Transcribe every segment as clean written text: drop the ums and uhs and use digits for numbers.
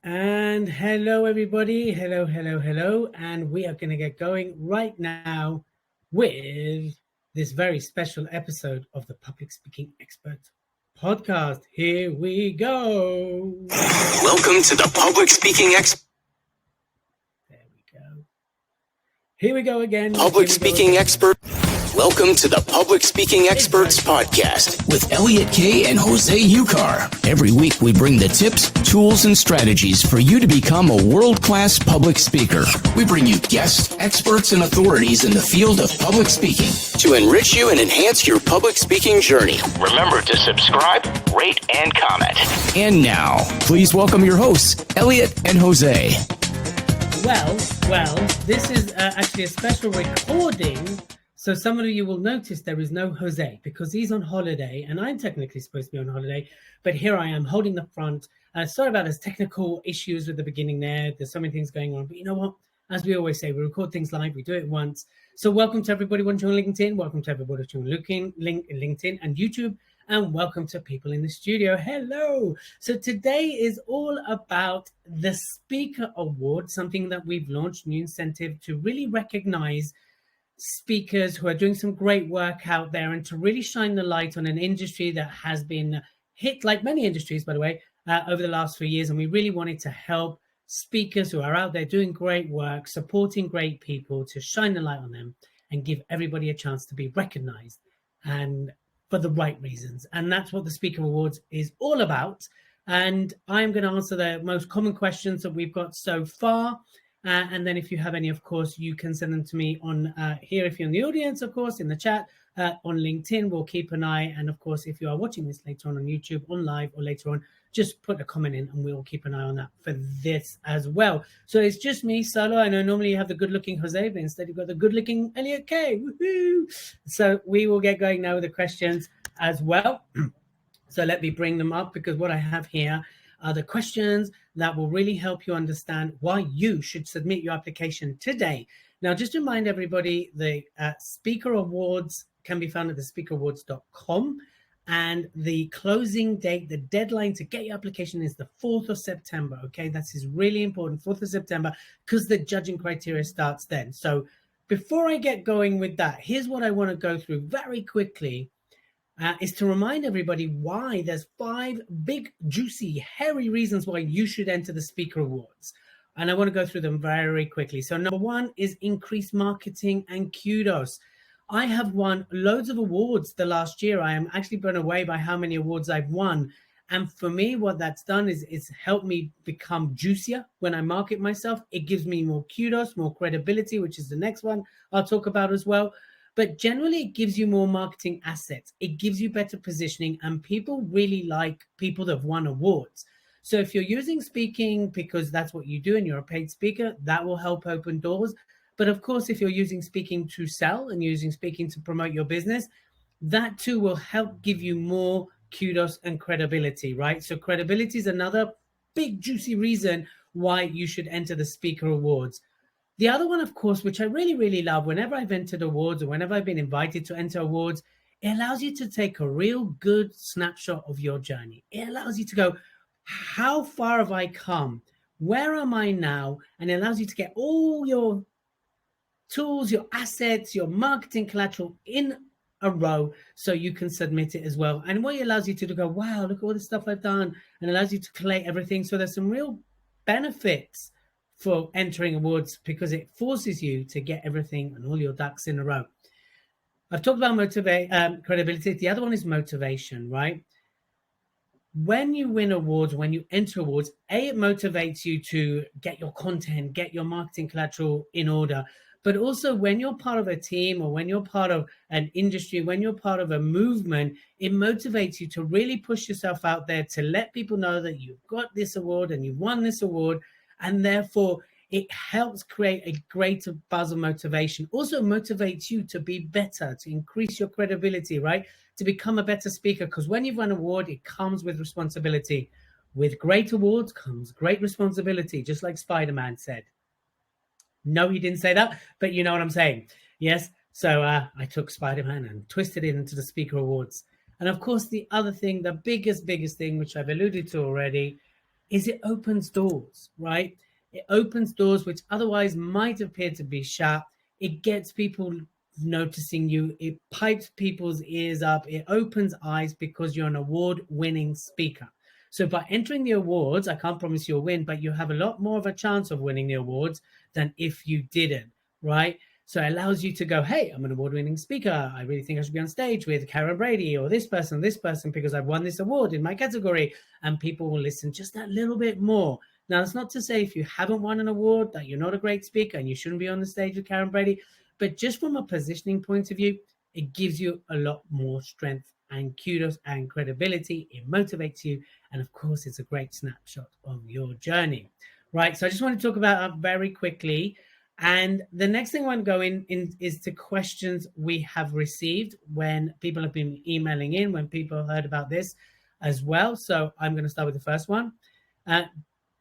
And hello, everybody. Hello. And we are going to get going right now with this very special episode of the Public Speaking Expert podcast. Here we go. Welcome to the Public Speaking Expert. There we go. Here we go again. Public Speaking Expert. Welcome to the Public Speaking Experts podcast with Elliot Kay and Jose Ucar. Every week we bring the tips, tools, and strategies for you to become a world-class public speaker. We bring you guests, experts, and authorities in the field of public speaking to enrich you and enhance your public speaking journey. Remember to subscribe, rate, and comment. And now, please welcome your hosts, Elliot and Jose. Well, this is actually a special recording. So some of you will notice there is no Jose because he's on holiday and I'm technically supposed to be on holiday, but here I am holding the front. Sorry about those technical issues with the beginning there. There's so many things going on, but you know what? As we always say, we record things live, we do it once. So welcome to everybody watching on LinkedIn. Welcome to everybody watching on LinkedIn and YouTube. And welcome to people in the studio. Hello. So today is all about the Speaker Award, something that we've launched, new incentive to really recognize speakers who are doing some great work out there and to really shine the light on an industry that has been hit, like many industries, by the way, over the last 3 years. And we really wanted to help speakers who are out there doing great work, supporting great people, to shine the light on them and give everybody a chance to be recognized and for the right reasons. And that's what the Speaker Awards is all about. And I'm going to answer the most common questions that we've got so far. And then if you have any, of course, you can send them to me on here if you're in the audience, of course, in the chat, on LinkedIn. We'll keep an eye. And, of course, if you are watching this later on YouTube, on live or later on, just put a comment in and we'll keep an eye on that for this as well. So it's just me solo. I know normally you have the good-looking Jose, but instead you've got the good-looking Elliot Kay. Woohoo! So we will get going now with the questions as well. So let me bring them up because what I have here are the questions that will really help you understand why you should submit your application today. Now, just to remind everybody, the Speaker Awards can be found at thespeakerawards.com. And the closing date, the deadline to get your application is the 4th of September. Okay, that is really important, 4th of September, because the judging criteria starts then. So before I get going with that, here's what I want to go through very quickly. Is to remind everybody why there's 5 big, juicy, hairy reasons why you should enter the Speaker Awards. And I want to go through them very quickly. So number 1 is increased marketing and kudos. I have won loads of awards the last year. I am actually blown away by how many awards I've won. And for me, what that's done is it's helped me become juicier when I market myself. It gives me more kudos, more credibility, which is the next one I'll talk about as well. But generally, it gives you more marketing assets. It gives you better positioning, and people really like people that have won awards. So if you're using speaking because that's what you do and you're a paid speaker, that will help open doors. But of course, if you're using speaking to sell and using speaking to promote your business, that too will help give you more kudos and credibility, right? So credibility is another big, juicy reason why you should enter the Speaker Awards. The other one, of course, which I really, really love, whenever I've entered awards or whenever I've been invited to enter awards, it allows you to take a real good snapshot of your journey. It allows you to go, how far have I come? Where am I now? And it allows you to get all your tools, your assets, your marketing collateral in a row so you can submit it as well. And what it allows you to do, go, wow, look at all the stuff I've done, and allows you to collate everything. So there's some real benefits for entering awards because it forces you to get everything and all your ducks in a row. I've talked about credibility. The other one is motivation, right? When you win awards, when you enter awards, it motivates you to get your content, get your marketing collateral in order. But also when you're part of a team or when you're part of an industry, when you're part of a movement, it motivates you to really push yourself out there to let people know that you've got this award and you've won this award. And therefore, it helps create a greater buzz of motivation. Also motivates you to be better, to increase your credibility, right? To become a better speaker. Because when you've won an award, it comes with responsibility. With great awards comes great responsibility, just like Spider-Man said. No, he didn't say that, but you know what I'm saying. Yes. So I took Spider-Man and twisted it into the Speaker Awards. And of course, the other thing, the biggest thing, which I've alluded to already, is it opens doors, right? It opens doors which otherwise might appear to be shut. It gets people noticing you. It pipes people's ears up. It opens eyes because you're an award-winning speaker. So by entering the awards, I can't promise you'll win, but you have a lot more of a chance of winning the awards than if you didn't, right? So it allows you to go, hey, I'm an award-winning speaker. I really think I should be on stage with Karen Brady or this person, because I've won this award in my category, and people will listen just that little bit more. Now, it's not to say if you haven't won an award that you're not a great speaker and you shouldn't be on the stage with Karen Brady, but just from a positioning point of view, it gives you a lot more strength and kudos and credibility. It motivates you. And of course, it's a great snapshot of your journey, right? So I just want to talk about that very quickly. And the next thing I want to go in is to questions we have received when people have been emailing in, when people heard about this as well. So I'm going to start with the first one.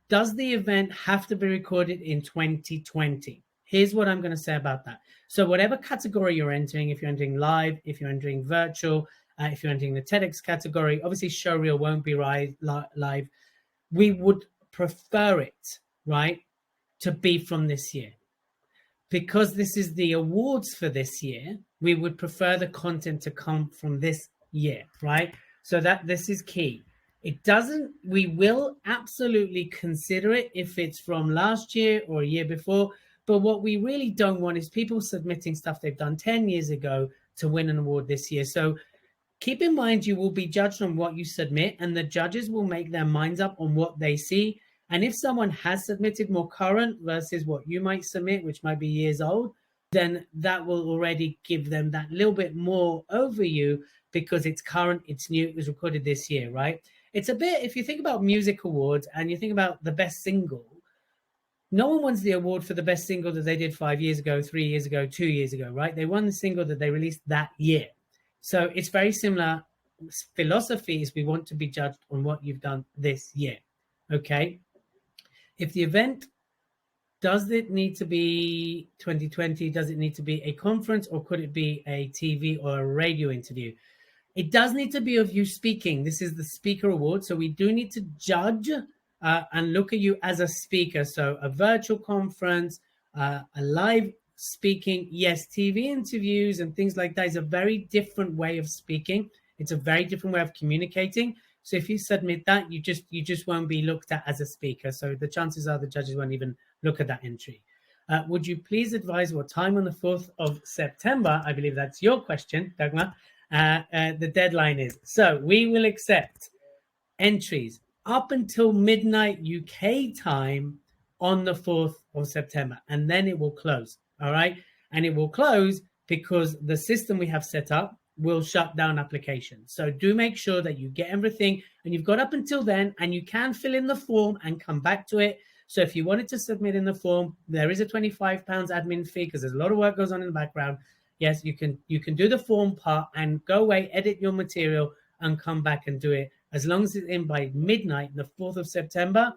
Does the event have to be recorded in 2020? Here's what I'm going to say about that. So whatever category you're entering, if you're entering live, if you're entering virtual, if you're entering the TEDx category, obviously showreel won't be live. We would prefer it, right, to be from this year. Because this is the awards for this year, we would prefer the content to come from this year, right? So that this is key. It doesn't, we will absolutely consider it if it's from last year or a year before. But what we really don't want is people submitting stuff they've done 10 years ago to win an award this year. So keep in mind, you will be judged on what you submit, and the judges will make their minds up on what they see. And if someone has submitted more current versus what you might submit, which might be years old, then that will already give them that little bit more over you because it's current, it's new, it was recorded this year, right? It's a bit, if you think about music awards and you think about the best single, no one wins the award for the best single that they did 5 years ago, 3 years ago, 2 years ago, right? They won the single that they released that year. So it's very similar. Philosophy is we want to be judged on what you've done this year, okay? If the event, does it need to be 2020? Does it need to be a conference, or could it be a TV or a radio interview? It does need to be of you speaking. This is the speaker award. So we do need to judge and look at you as a speaker. So a virtual conference, a live speaking, yes, TV interviews and things like that is a very different way of speaking. It's a very different way of communicating. So if you submit that, you just won't be looked at as a speaker. So the chances are the judges won't even look at that entry. Would you please advise what time on the 4th of September, I believe that's your question, Dagmar, the deadline is? So we will accept entries up until midnight UK time on the 4th of September, and then it will close, all right? And it will close because the system we have set up will shut down applications. So do make sure that you get everything, and you've got up until then, and you can fill in the form and come back to it. So if you wanted to submit in the form, there is a £25 admin fee because there's a lot of work goes on in the background. Yes, you can do the form part and go away, edit your material, and come back and do it. As long as it's in by midnight, the 4th of September,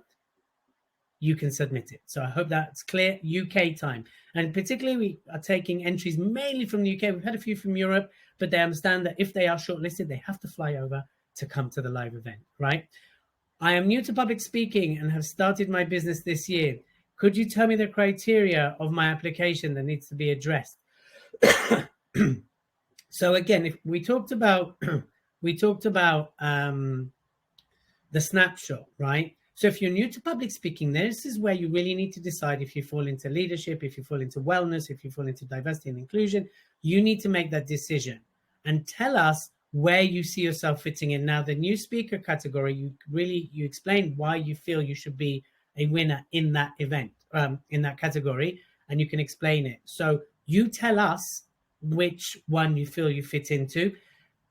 you can submit it. So I hope that's clear. UK time. And particularly, we are taking entries mainly from the UK. We've had a few from Europe, but they understand that if they are shortlisted, they have to fly over to come to the live event, right? I am new to public speaking and have started my business this year. Could you tell me the criteria of my application that needs to be addressed? So again, if we talked about the snapshot, right? So if you're new to public speaking, this is where you really need to decide if you fall into leadership, if you fall into wellness, if you fall into diversity and inclusion. You need to make that decision and tell us where you see yourself fitting in. Now, the new speaker category, you explain why you feel you should be a winner in that event, in that category, and you can explain it. So you tell us which one you feel you fit into.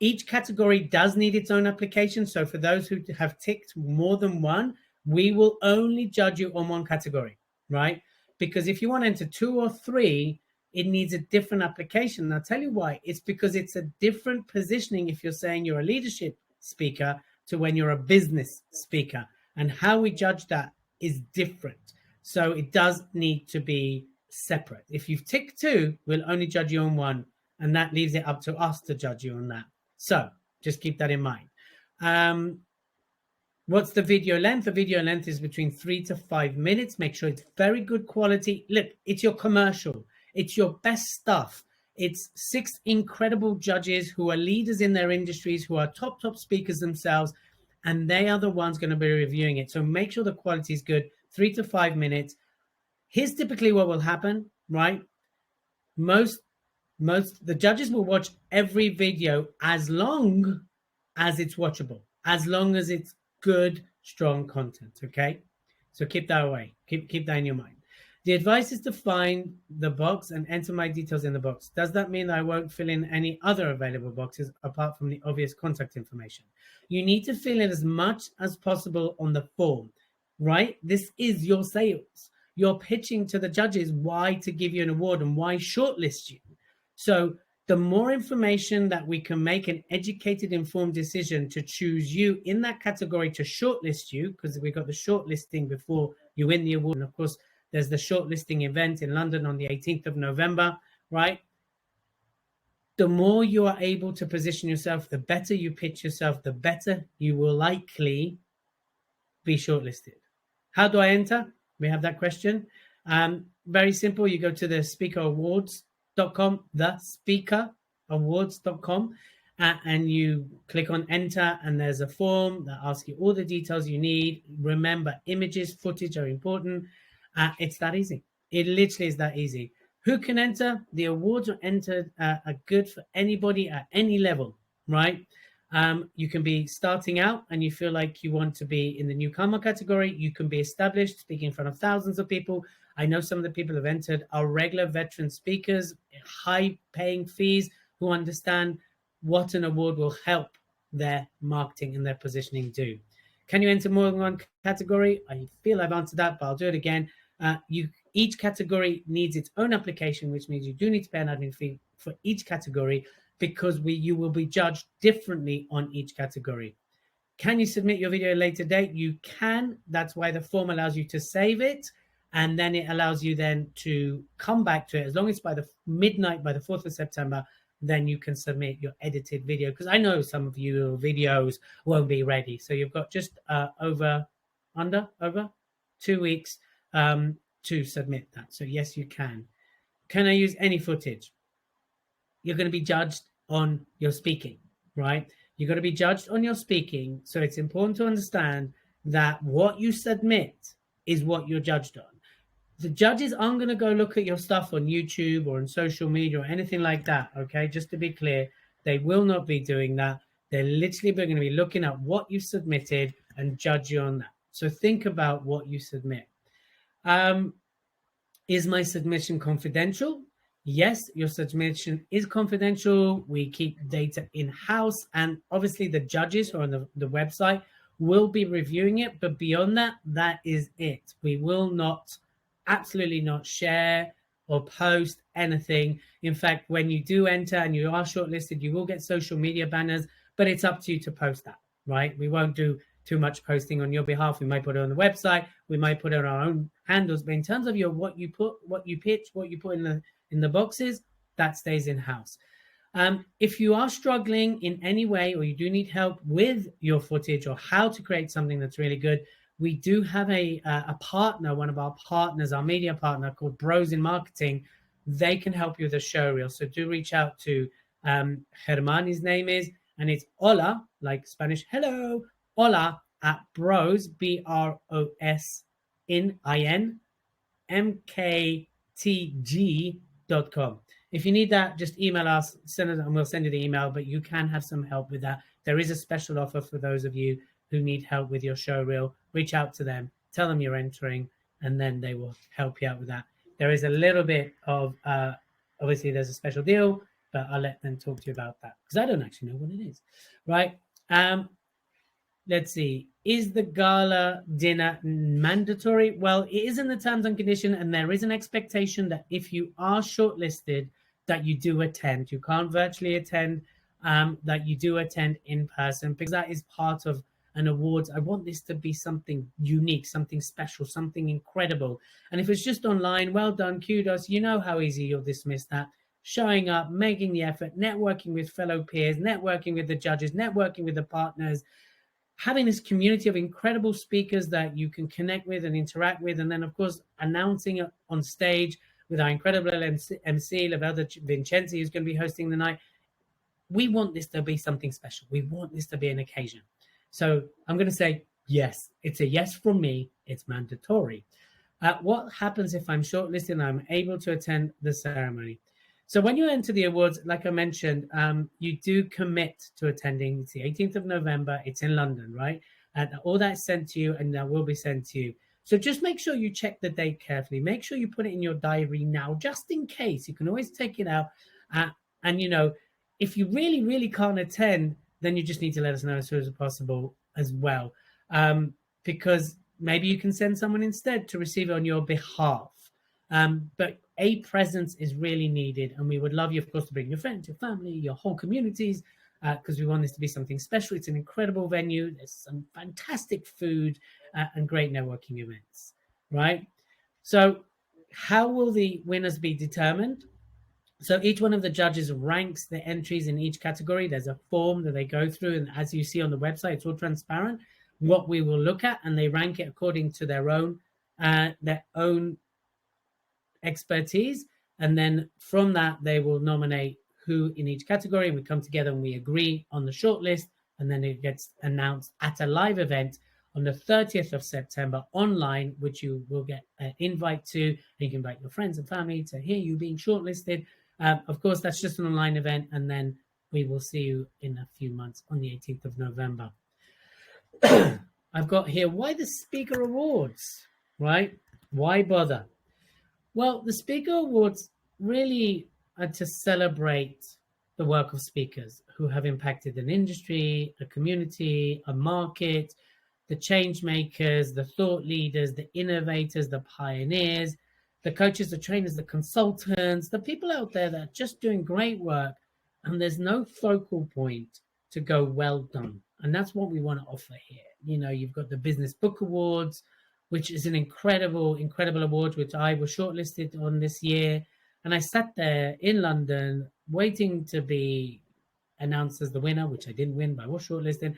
Each category does need its own application. So for those who have ticked more than one, we will only judge you on one category, right? Because if you want to enter 2 or 3, it needs a different application. And I'll tell you why. It's because it's a different positioning if you're saying you're a leadership speaker to when you're a business speaker. And how we judge that is different. So it does need to be separate. If you've ticked 2, we'll only judge you on 1. And that leaves it up to us to judge you on that. So just keep that in mind. What's the video length? The video length is between 3 to 5 minutes. Make sure it's very good quality. Look, it's your commercial. It's your best stuff. It's 6 incredible judges who are leaders in their industries, who are top speakers themselves, and they are the ones going to be reviewing it. So make sure the quality is good. 3 to 5 minutes. Here's typically what will happen, right? Most the judges will watch every video as long as it's watchable, as long as it's good, strong content. Okay, so keep that away. Keep that in your mind. The advice is to find the box and enter my details in the box. Does that mean that I won't fill in any other available boxes apart from the obvious contact information? You need to fill in as much as possible on the form, right? This is your sales. You're pitching to the judges why to give you an award and why shortlist you. So the more information that we can make an educated, informed decision to choose you in that category to shortlist you, because we got the shortlisting before you win the award. And of course, there's the shortlisting event in London on the 18th of November, right? The more you are able to position yourself, the better you pitch yourself, the better you will likely be shortlisted. How do I enter? We have that question. Very simple. You go to the speakerawards.com, thespeakerawards.com, and you click on enter, and there's a form that asks you all the details you need. Remember, images, footage are important. It's that easy. It literally is that easy. Who can enter? The awards are entered, are good for anybody at any level, right? You can be starting out and you feel like you want to be in the newcomer category. You can be established, speaking in front of thousands of people. I know some of the people who have entered are regular veteran speakers, high paying fees, who understand what an award will help their marketing and their positioning do. Can you enter more than one category? I feel I've answered that, but I'll do it again. Each category needs its own application, which means you do need to pay an admin fee for each category, because you will be judged differently on each category. Can you submit your video at a later date? You can. That's why the form allows you to save it, and then it allows you then to come back to it. As long as by the midnight, by the 4th of September, then you can submit your edited video, because I know some of your videos won't be ready. So you've got just over 2 weeks to submit that. So yes, you can. Can I use any footage? You're going to be judged on your speaking, right? You're going to be judged on your speaking. So it's important to understand that what you submit is what you're judged on. The judges aren't going to go look at your stuff on YouTube or on social media or anything like that, okay? Just to be clear, they will not be doing that. They're literally going to be looking at what you submitted and judge you on that. So think about what you submit. Is my submission confidential? Yes, your submission is confidential. We keep data in-house, and obviously the judges who are on the website will be reviewing it, but beyond that, that is it. We will not, absolutely not share or post anything. In fact, when you do enter and you are shortlisted, you will get social media banners, but it's up to you to post that, right? We won't do too much posting on your behalf. We might put it on the website. We might put it on our own handles, but in terms of what you pitch, what you put in the boxes, that stays in-house. If you are struggling in any way, or you do need help with your footage or how to create something that's really good, we do have a partner, one of our partners, our media partner called Bros in Marketing. They can help you with a show reel. So do reach out to Germán, his name is, and it's Hola, like Spanish, hello, Hola at Bros, BROS in IN, MKTG.com. If you need that, just email us, send it, and we'll send you the email, but you can have some help with that. There is a special offer for those of you who need help with your show reel. Reach out to them, tell them you're entering, and then they will help you out with that. There is a little bit of, obviously there's a special deal, but I'll let them talk to you about that, because I don't actually know what it is, right? Let's see. Is the gala dinner mandatory? Well, it is in the terms and condition, and there is an expectation that if you are shortlisted, that you do attend. You can't virtually attend, that you do attend in person, because that is part of an awards. I want this to be something unique, something special, something incredible. And if it's just online, well done, kudos. You know how easy you'll dismiss that. Showing up, making the effort, networking with fellow peers, networking with the judges, networking with the partners. having this community of incredible speakers that you can connect with and interact with, and then of course announcing it on stage with our incredible MC Lavelda Vincenzi, who's going to be hosting the night. We want this to be something special. We want this to be an occasion. So I'm going to say yes. It's a yes from me. It's mandatory. What happens if I'm shortlisted and I'm able to attend the ceremony? So when you enter the awards, like I mentioned, you do commit to attending. It's the 18th of November. It's in London, right? And all that's sent to you, and that will be sent to you. So just make sure you check the date carefully. Make sure you put it in your diary now, just in case. You can always take it out. And, you know, if you really, really can't attend, then you just need to let us know as soon as possible as well. Because maybe you can send someone instead to receive it on your behalf. But a presence is really needed, and we would love you, of course, to bring your friends, your family, your whole communities, because we want this to be something special. It's an incredible venue. There's some fantastic food and great networking events, right? So how will the winners be determined? So each one of the judges ranks the entries in each category. There's a form that they go through, and as you see on the website, it's all transparent, what we will look at, and they rank it according to their own expertise, and then from that they will nominate who in each category. We come together and we agree on the shortlist, and then it gets announced at a live event on the 30th of September online, which you will get an invite to, and you can invite your friends and family to hear you being shortlisted. Of course, that's just an online event, and then we will see you in a few months on the 18th of November. I've got here, why the Speaker Awards, right? Why bother? Well, the Speaker Awards really are to celebrate the work of speakers who have impacted an industry, a community, a market, the change makers, the thought leaders, the innovators, the pioneers, the coaches, the trainers, the consultants, the people out there that are just doing great work, and there's no focal point to go, well done. And that's what we want to offer here. You know, you've got the Business Book Awards, which is an incredible award, which I was shortlisted on this year. And I sat there in London waiting to be announced as the winner, which I didn't win, but I was shortlisted.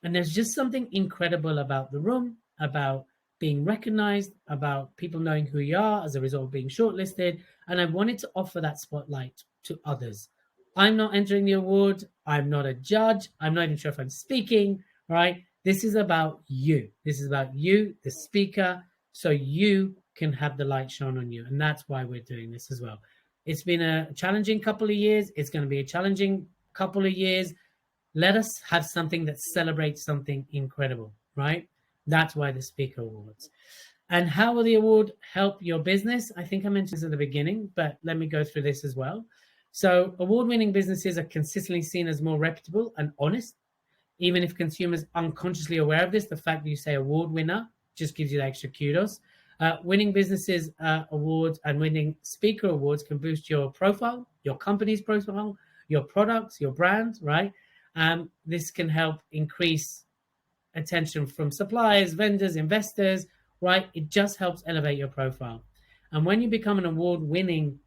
And there's just something incredible about the room, about being recognized, about people knowing who you are as a result of being shortlisted. And I wanted to offer that spotlight to others. I'm not entering the award. I'm not a judge. I'm not even sure if I'm speaking, right? This is about you. This is about you, the speaker, so you can have the light shone on you. And that's why we're doing this as well. It's been a challenging couple of years. It's going to be a challenging couple of years. Let us have something that celebrates something incredible, right? That's why the Speaker Awards. And how will the award help your business? I think I mentioned this at the beginning, but let me go through this as well. So award-winning businesses are consistently seen as more reputable and honest. Even if consumers are unconsciously aware of this, the fact that you say award winner just gives you the extra kudos. Winning businesses awards and winning speaker awards can boost your profile, your company's profile, your products, your brand, right? This can help increase attention from suppliers, vendors, investors, right? It just helps elevate your profile. And when you become an award-winning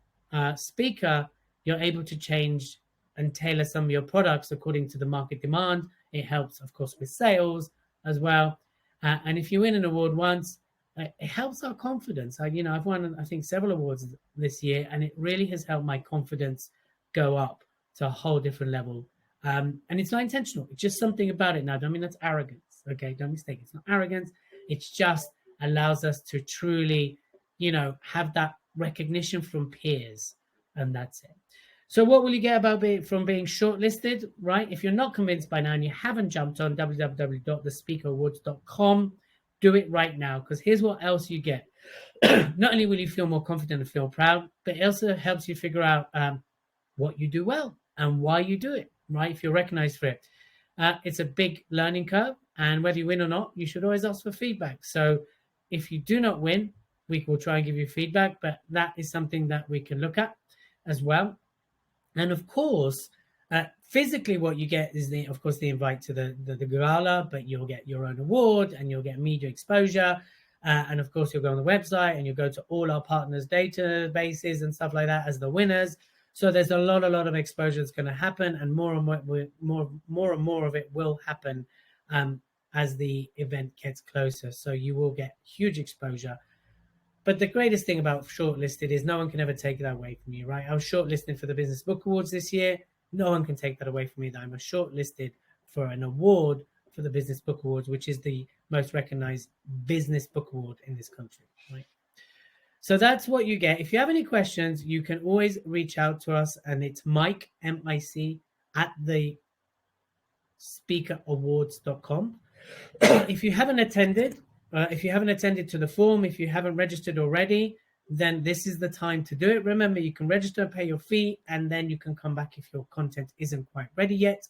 speaker, you're able to change and tailor some of your products according to the market demand. It helps, of course, with sales as well. And if you win an award once, it helps our confidence. I've won, I think, several awards this year, and it really has helped my confidence go up to a whole different level. And it's not intentional. It's just something about it now. I don't mean that's arrogance. Okay, don't mistake. It's not arrogance. It's just allows us to truly, have that recognition from peers, and that's it. So what will you get from being shortlisted, right? If you're not convinced by now and you haven't jumped on www.thespeakerawards.com, do it right now, because here's what else you get. Not only will you feel more confident and feel proud, but it also helps you figure out what you do well and why you do it, right? If you're recognized for it. It's a big learning curve, and whether you win or not, you should always ask for feedback. So if you do not win, we will try and give you feedback, but that is something that we can look at as well. And of course, physically what you get is the invite to the gala, but you'll get your own award and you'll get media exposure. And of course, you'll go on the website and you'll go to all our partners' databases and stuff like that as the winners. So there's a lot of exposure that's going to happen, and more and more of it will happen as the event gets closer. So you will get huge exposure. But the greatest thing about shortlisted is no one can ever take that away from you, right? I was shortlisted for the Business Book Awards this year. No one can take that away from me, that I'm a shortlisted for an award for the Business Book Awards, which is the most recognized business book award in this country, right? So that's what you get. If you have any questions, you can always reach out to us, and it's Mike, M-I-C, at the speakerawards.com. If you haven't attended to the forum, if you haven't registered already, then this is the time to do it. Remember, you can register, pay your fee, and then you can come back if your content isn't quite ready yet.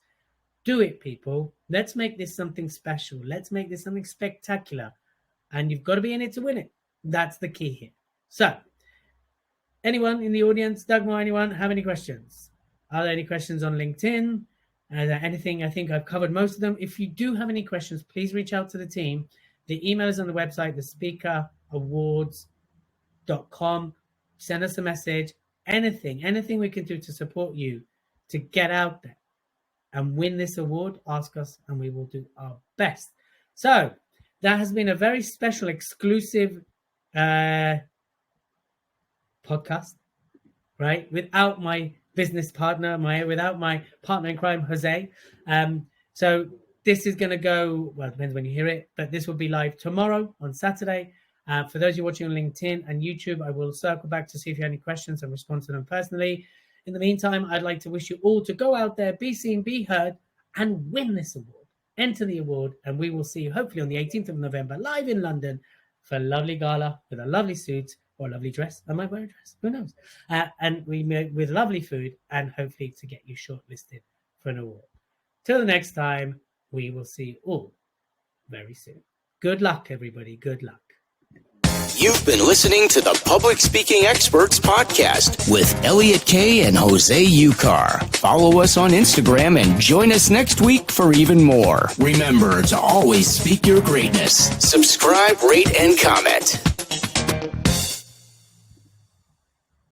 Do it, people. Let's make this something special. Let's make this something spectacular. And you've got to be in it to win it. That's the key here. So, anyone in the audience, Dagmar, anyone, have any questions? Are there any questions on LinkedIn? Is there anything? I think I've covered most of them. If you do have any questions, please reach out to the team. The email is on the website, thespeakerawards.com. Send us a message. Anything we can do to support you to get out there and win this award, ask us, and we will do our best. So that has been a very special, exclusive podcast, right? Without my business partner, without my partner in crime, Jose. So this is going to go, well, it depends when you hear it, but this will be live tomorrow on Saturday. For those of you watching on LinkedIn and YouTube, I will circle back to see if you have any questions and respond to them personally. In the meantime, I'd like to wish you all to go out there, be seen, be heard, and win this award. Enter the award, and we will see you hopefully on the 18th of November, live in London, for a lovely gala with a lovely suit or a lovely dress. I might wear a dress, who knows? And we make with lovely food, and hopefully to get you shortlisted for an award. Till the next time, we will see you all very soon. Good luck, everybody. Good luck. You've been listening to the Public Speaking Experts Podcast with Elliot Kay and Jose Ucar. Follow us on Instagram and join us next week for even more. Remember to always speak your greatness. Subscribe, rate, and comment.